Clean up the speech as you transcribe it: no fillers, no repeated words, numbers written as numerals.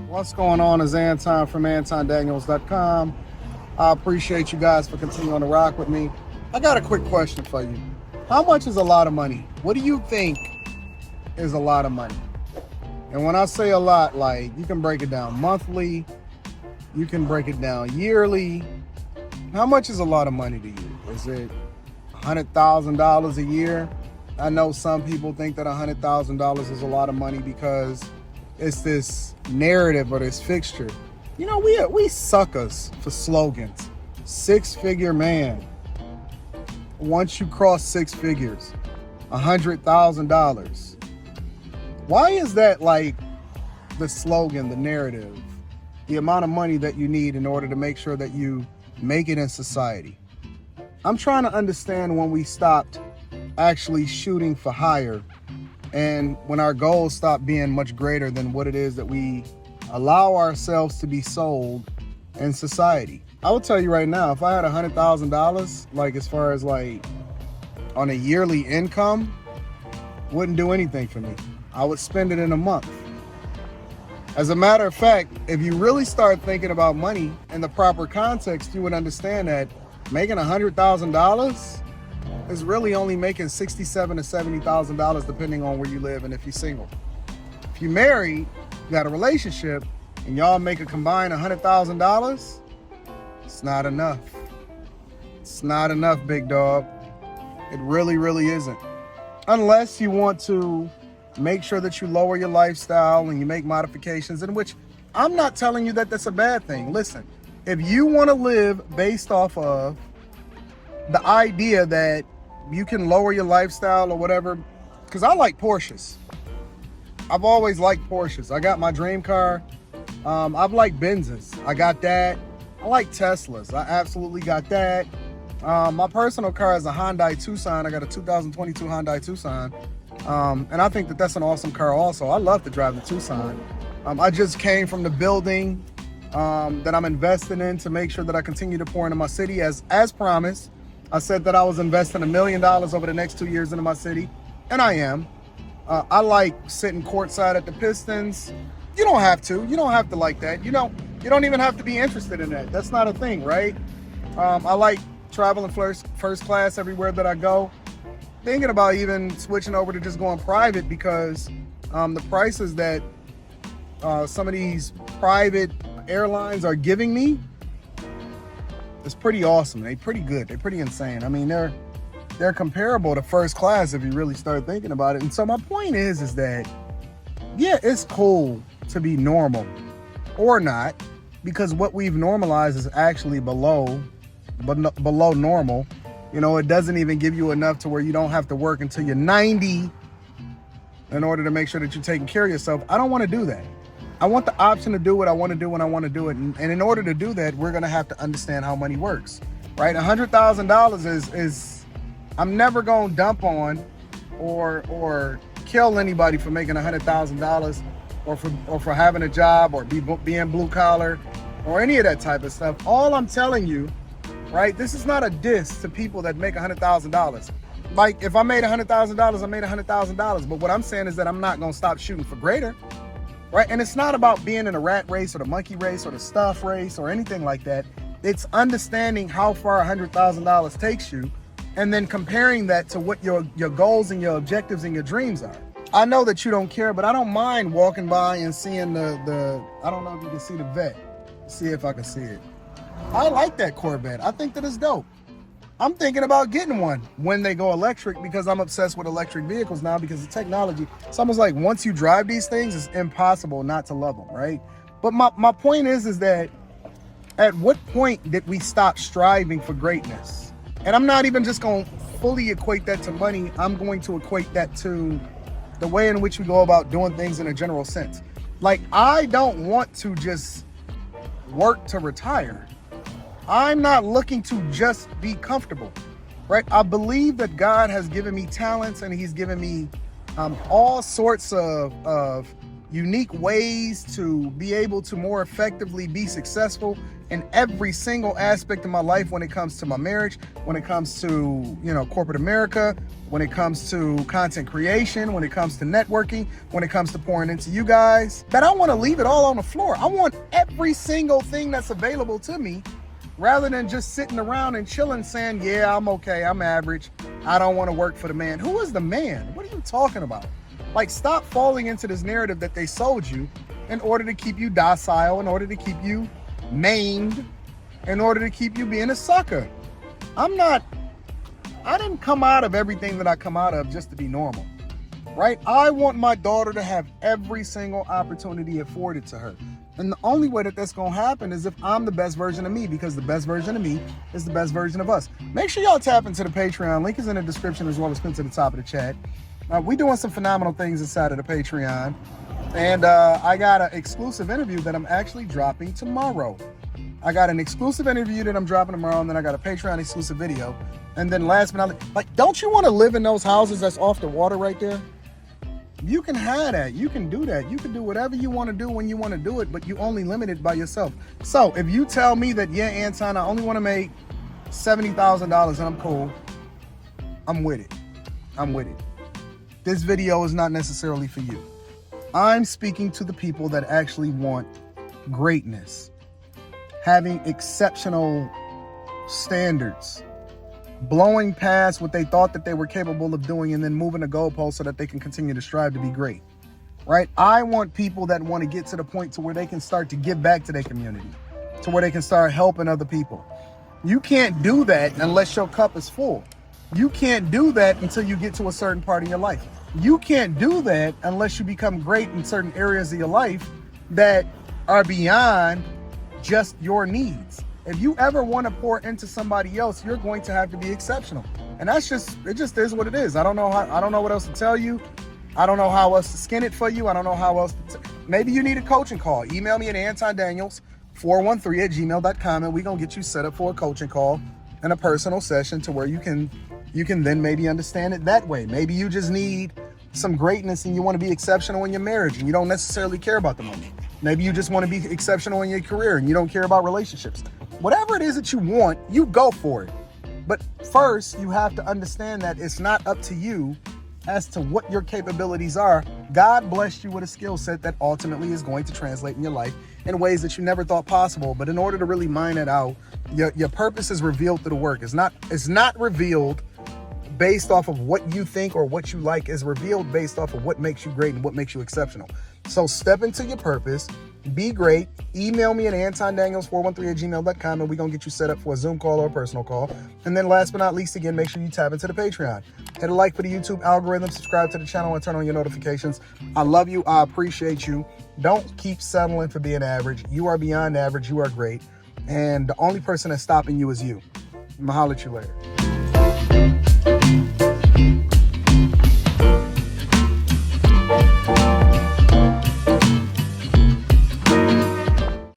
What's going on is Anton from AntonDaniels.com. I appreciate you guys for continuing to rock with me. I got a quick question for you. How much is a lot of money? What do you think is a lot of money? And when I say a lot, like, you can break it down monthly, you can break it down yearly. How much is a lot of money to you? Is it $100,000 a year? I know some people think that $100,000 is a lot of money because it's this narrative or this fixture. You know, we suckers for slogans. Six-figure man. Once you cross six figures, $100,000. Why is that like the slogan, the narrative, the amount of money that you need in order to make sure that you make it in society? I'm trying to understand when we stopped actually shooting for higher and when our goals stop being much greater than what it is that we allow ourselves to be sold in society. I will tell you right now, if I had $100,000, like as far as like on a yearly income, wouldn't do anything for me. I would spend it in a month. As a matter of fact, if you really start thinking about money in the proper context, you would understand that making $100,000 is really only making $67,000 to $70,000 depending on where you live and if you're single. If you're married, you got a relationship, and y'all make a combined $100,000, it's not enough. It's not enough, big dog. It really, really isn't. Unless you want to make sure that you lower your lifestyle and you make modifications, in which I'm not telling you that that's a bad thing. Listen, if you want to live based off of the idea that you can lower your lifestyle or whatever, because I like Porsches. I've always liked Porsches. I got my dream car. I've liked Benzes. I got that. I like Teslas. I absolutely got that. My personal car is a Hyundai Tucson. I got a 2022 Hyundai Tucson. And I think that that's an awesome car also. I love to drive the Tucson. I just came from the building that I'm investing in to make sure that I continue to pour into my city. As promised, I said that I was investing $1 million over the next 2 years into my city, and I am. I like sitting courtside at the Pistons. You don't have to. You don't have to like that. You don't even have to be interested in that. That's not a thing, right? I like traveling first class everywhere that I go. Thinking about even switching over to just going private because the prices that some of these private airlines are giving me is pretty awesome. They're pretty good. They're pretty insane. I mean, they're comparable to first class if you really start thinking about it. And so my point is that, yeah, it's cool to be normal or not, because what we've normalized is actually below normal. You know, it doesn't even give you enough to where you don't have to work until you're 90 in order to make sure that you're taking care of yourself. I don't want to do that. I want the option to do what I want to do when I want to do it. And in order to do that, we're going to have to understand how money works, right? $100,000 is I'm never going to dump on or kill anybody for making $100,000 or for having a job or being blue collar or any of that type of stuff. All I'm telling you, right, this is not a diss to people that make $100,000. Like, if I made $100,000, I made $100,000. But what I'm saying is that I'm not going to stop shooting for greater, right? And it's not about being in a rat race or the monkey race or the stuff race or anything like that. It's understanding how far $100,000 takes you and then comparing that to what your goals and your objectives and your dreams are. I know that you don't care, but I don't mind walking by and seeing the I don't know if you can see the vet. See if I can see it. I like that Corvette. I think that it's dope. I'm thinking about getting one when they go electric because I'm obsessed with electric vehicles now because of technology. It's almost like once you drive these things, it's impossible not to love them, right? But my point is that at what point did we stop striving for greatness? And I'm not even just going to fully equate that to money. I'm going to equate that to the way in which we go about doing things in a general sense. Like, I don't want to just work to retire. I'm not looking to just be comfortable, right? I believe that God has given me talents and he's given me all sorts of unique ways to be able to more effectively be successful in every single aspect of my life when it comes to my marriage, when it comes to, corporate America, when it comes to content creation, when it comes to networking, when it comes to pouring into you guys, that I want to leave it all on the floor. I want every single thing that's available to me, rather than just sitting around and chilling saying, yeah, I'm okay, I'm average, I don't want to work for the man. Who is the man? What are you talking about? Like, stop falling into this narrative that they sold you in order to keep you docile, in order to keep you maimed, in order to keep you being a sucker. I didn't come out of everything that I come out of just to be normal, right? I want my daughter to have every single opportunity afforded to her. And the only way that that's going to happen is if I'm the best version of me, because the best version of me is the best version of us. Make sure y'all tap into the Patreon. Link is in the description as well as pinned to the top of the chat. We're doing some phenomenal things inside of the Patreon. And I got an exclusive interview that I'm actually dropping tomorrow. I got an exclusive interview that I'm dropping tomorrow, and then I got a Patreon exclusive video. And then last but not least, like, don't you want to live in those houses that's off the water right there? You can have that. You can do that. You can do whatever you want to do when you want to do it, but you only limit it by yourself. So if you tell me that, yeah, Anton, I only want to make $70,000 and I'm cool, I'm with it. I'm with it. This video is not necessarily for you. I'm speaking to the people that actually want greatness, having exceptional standards, blowing past what they thought that they were capable of doing, and then moving the goalpost so that they can continue to strive to be great, right? I want people that want to get to the point to where they can start to give back to their community, to where they can start helping other people. You can't do that unless your cup is full. You can't do that until you get to a certain part of your life. You can't do that unless you become great in certain areas of your life that are beyond just your needs. If you ever want to pour into somebody else, you're going to have to be exceptional. And it just is what it is. I don't know what else to tell you. I don't know how else to skin it for you. I don't know how else maybe you need a coaching call. Email me at Anton Daniels 413@gmail.com, and we're going to get you set up for a coaching call and a personal session to where you can then maybe understand it that way. Maybe you just need some greatness and you want to be exceptional in your marriage and you don't necessarily care about the money. Maybe you just want to be exceptional in your career and you don't care about relationships. Whatever it is that you want, you go for it. But first, you have to understand that it's not up to you as to what your capabilities are. God blessed you with a skill set that ultimately is going to translate in your life in ways that you never thought possible. But in order to really mine it out, your purpose is revealed through the work. It's not revealed based off of what you think or what you like. Is revealed based off of what makes you great and what makes you exceptional. So step into your purpose, be great. Email me at AntonDaniels413@gmail.com, and we're going to get you set up for a Zoom call or a personal call. And then last but not least, again, make sure you tap into the Patreon. Hit a like for the YouTube algorithm, subscribe to the channel, and turn on your notifications. I love you. I appreciate you. Don't keep settling for being average. You are beyond average. You are great. And the only person that's stopping you is you. I'm going to holler at you later.